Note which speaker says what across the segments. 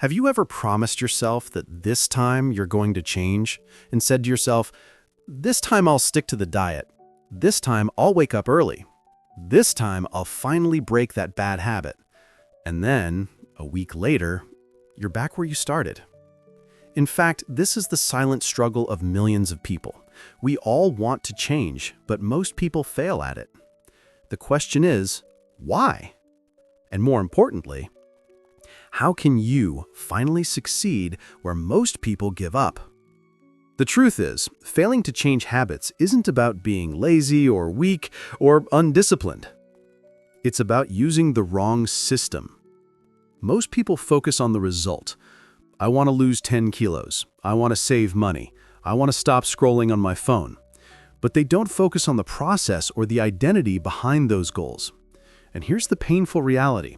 Speaker 1: Have you ever promised yourself that this time you're going to change and said to yourself, this time I'll stick to the diet, this time I'll wake up early, this time I'll finally break that bad habit, and then, a week later, you're back where you started? In fact, this is the silent struggle of millions of people. We all want to change, but most people fail at it. The question is, why? And more importantly, how can you finally succeed where most people give up? The truth is, failing to change habits isn't about being lazy or weak or undisciplined. It's about using the wrong system. Most people focus on the result. I want to lose 10 kilos. I want to save money. I want to stop scrolling on my phone. But they don't focus on the process or the identity behind those goals. And here's the painful reality.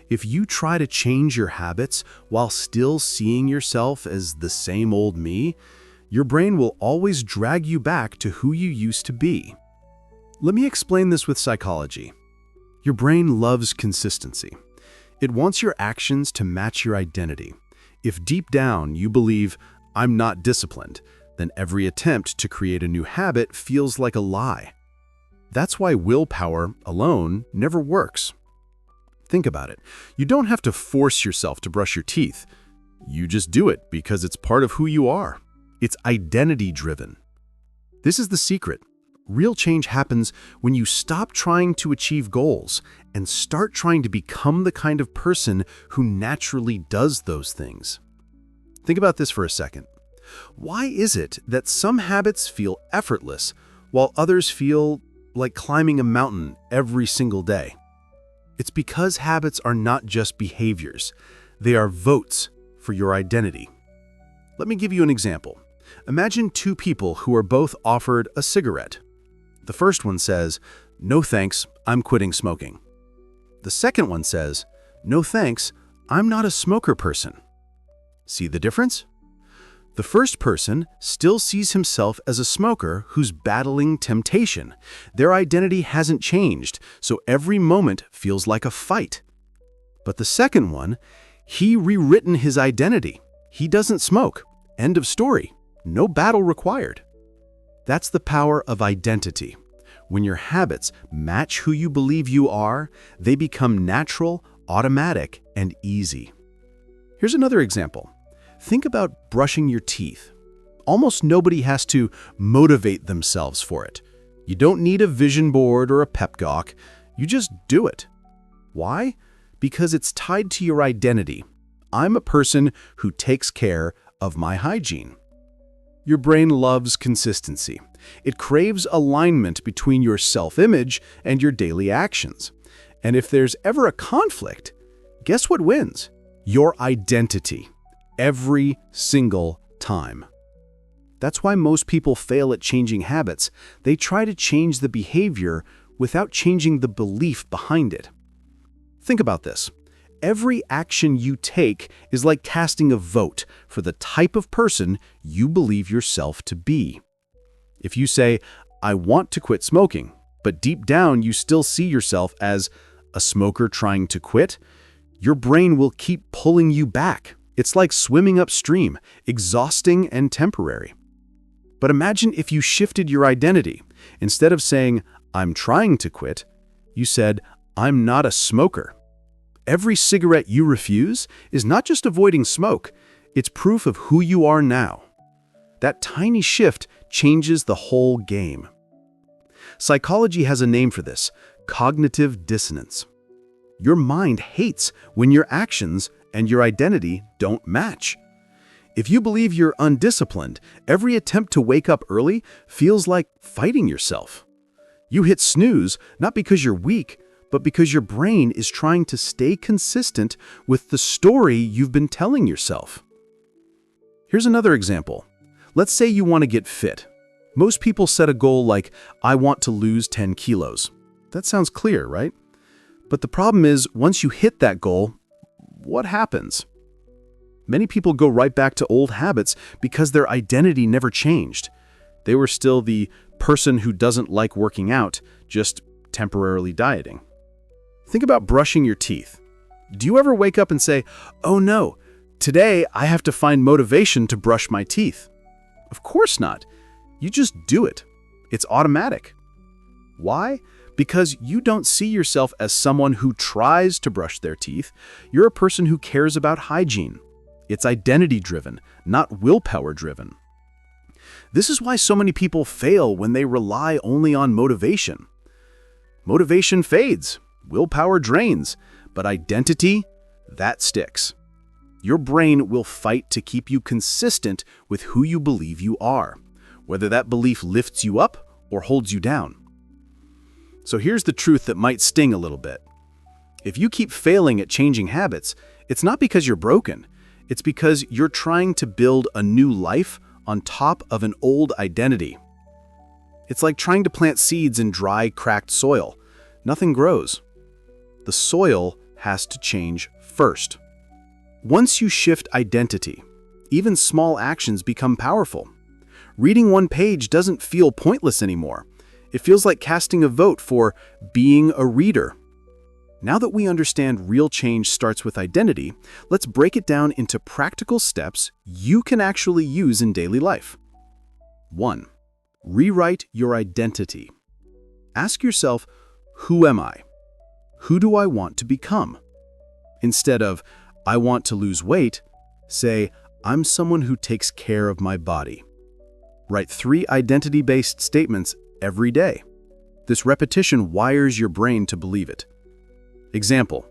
Speaker 1: If you try to change your habits while still seeing yourself as the same old me, your brain will always drag you back to who you used to be. Let me explain this with psychology. Your brain loves consistency. It wants your actions to match your identity. If deep down you believe, I'm not disciplined, then every attempt to create a new habit feels like a lie. That's why willpower alone never works. Think about it. You don't have to force yourself to brush your teeth. You just do it because it's part of who you are. It's identity-driven. This is the secret. Real change happens when you stop trying to achieve goals and start trying to become the kind of person who naturally does those things. Think about this for a second. Why is it that some habits feel effortless while others feel like climbing a mountain every single day? It's because habits are not just behaviors. They are votes for your identity. Let me give you an example. Imagine two people who are both offered a cigarette. The first one says, "No thanks, I'm quitting smoking." The second one says, "No thanks, I'm not a smoker person." See the difference? The first person still sees himself as a smoker who's battling temptation. Their identity hasn't changed, so every moment feels like a fight. But the second one, he rewritten his identity. He doesn't smoke. End of story. No battle required. That's the power of identity. When your habits match who you believe you are, they become natural, automatic, and easy. Here's another example. Think about brushing your teeth. Almost nobody has to motivate themselves for it. You don't need a vision board or a pep talk. You just do it. Why? Because it's tied to your identity. I'm a person who takes care of my hygiene. Your brain loves consistency. It craves alignment between your self-image and your daily actions. And if there's ever a conflict, guess what wins? Your identity. Every single time. That's why most people fail at changing habits. They try to change the behavior without changing the belief behind it. Think about this. Every action you take is like casting a vote for the type of person you believe yourself to be. If you say, "I want to quit smoking," but deep down you still see yourself as a smoker trying to quit, your brain will keep pulling you back. It's like swimming upstream, exhausting and temporary. But imagine if you shifted your identity. Instead of saying, "I'm trying to quit," you said, "I'm not a smoker." Every cigarette you refuse is not just avoiding smoke, it's proof of who you are now. That tiny shift changes the whole game. Psychology has a name for this: cognitive dissonance. Your mind hates when your actions and your identity don't match. If you believe you're undisciplined, every attempt to wake up early feels like fighting yourself. You hit snooze not because you're weak, but because your brain is trying to stay consistent with the story you've been telling yourself. Here's another example. Let's say you want to get fit. Most people set a goal like, "I want to lose 10 kilos." That sounds clear, right? But the problem is, once you hit that goal, what happens? Many people go right back to old habits because their identity never changed. They were still the person who doesn't like working out, just temporarily dieting. Think about brushing your teeth. Do you ever wake up and say, "Oh no, today I have to find motivation to brush my teeth. Of course not. You just do it. It's automatic. Why? Because you don't see yourself as someone who tries to brush their teeth. You're a person who cares about hygiene. It's identity-driven, not willpower-driven. This is why so many people fail when they rely only on motivation. Motivation fades, willpower drains, but identity, that sticks. Your brain will fight to keep you consistent with who you believe you are, whether that belief lifts you up or holds you down. So here's the truth that might sting a little bit. If you keep failing at changing habits, it's not because you're broken. It's because you're trying to build a new life on top of an old identity. It's like trying to plant seeds in dry, cracked soil. Nothing grows. The soil has to change first. Once you shift identity, even small actions become powerful. Reading one page doesn't feel pointless anymore. It feels like casting a vote for being a reader. Now that we understand real change starts with identity, let's break it down into practical steps you can actually use in daily life. 1. Rewrite your identity. Ask yourself, who am I? Who do I want to become? Instead of, I want to lose weight, say, I'm someone who takes care of my body. Write 3 identity-based statements every day. This repetition wires your brain to believe it. Example,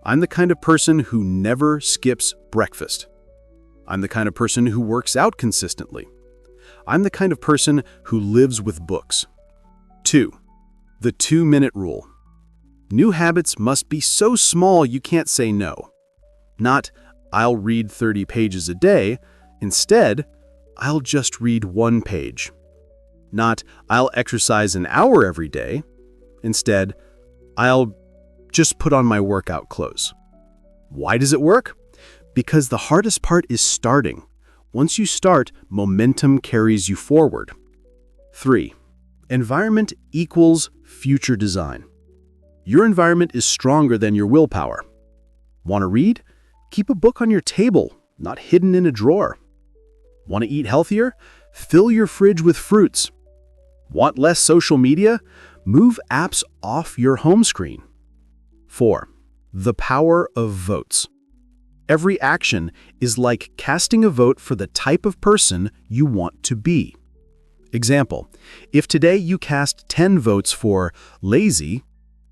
Speaker 1: I'm the kind of person who never skips breakfast. I'm the kind of person who works out consistently. I'm the kind of person who lives with books. 2. The 2-minute rule. New habits must be so small you can't say no. Not, I'll read 30 pages a day. Instead, I'll just read 1 page. Not, I'll exercise an hour every day. Instead, I'll just put on my workout clothes. Why does it work? Because the hardest part is starting. Once you start, momentum carries you forward. 3. Environment equals future design. Your environment is stronger than your willpower. Want to read? Keep a book on your table, not hidden in a drawer. Want to eat healthier? Fill your fridge with fruits. Want less social media? Move apps off your home screen. 4. The power of votes. Every action is like casting a vote for the type of person you want to be. Example, if today you cast 10 votes for lazy,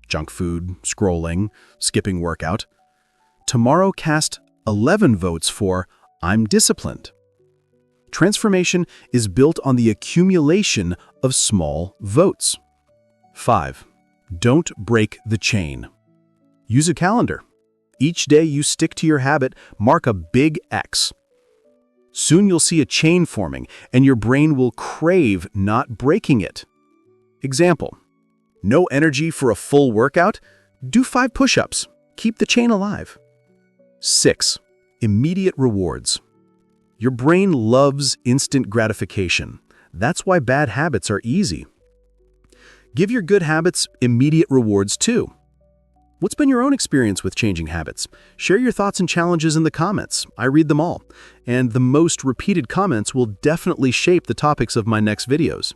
Speaker 1: junk food, scrolling, skipping workout, tomorrow cast 11 votes for I'm disciplined. Transformation is built on the accumulation of small votes. 5. Don't break the chain. Use a calendar. Each day you stick to your habit, mark a big X. Soon you'll see a chain forming, and your brain will crave not breaking it. Example, no energy for a full workout? Do 5 push-ups. Keep the chain alive. 6. Immediate rewards. Your brain loves instant gratification. That's why bad habits are easy. Give your good habits immediate rewards too. What's been your own experience with changing habits? Share your thoughts and challenges in the comments. I read them all. And the most repeated comments will definitely shape the topics of my next videos.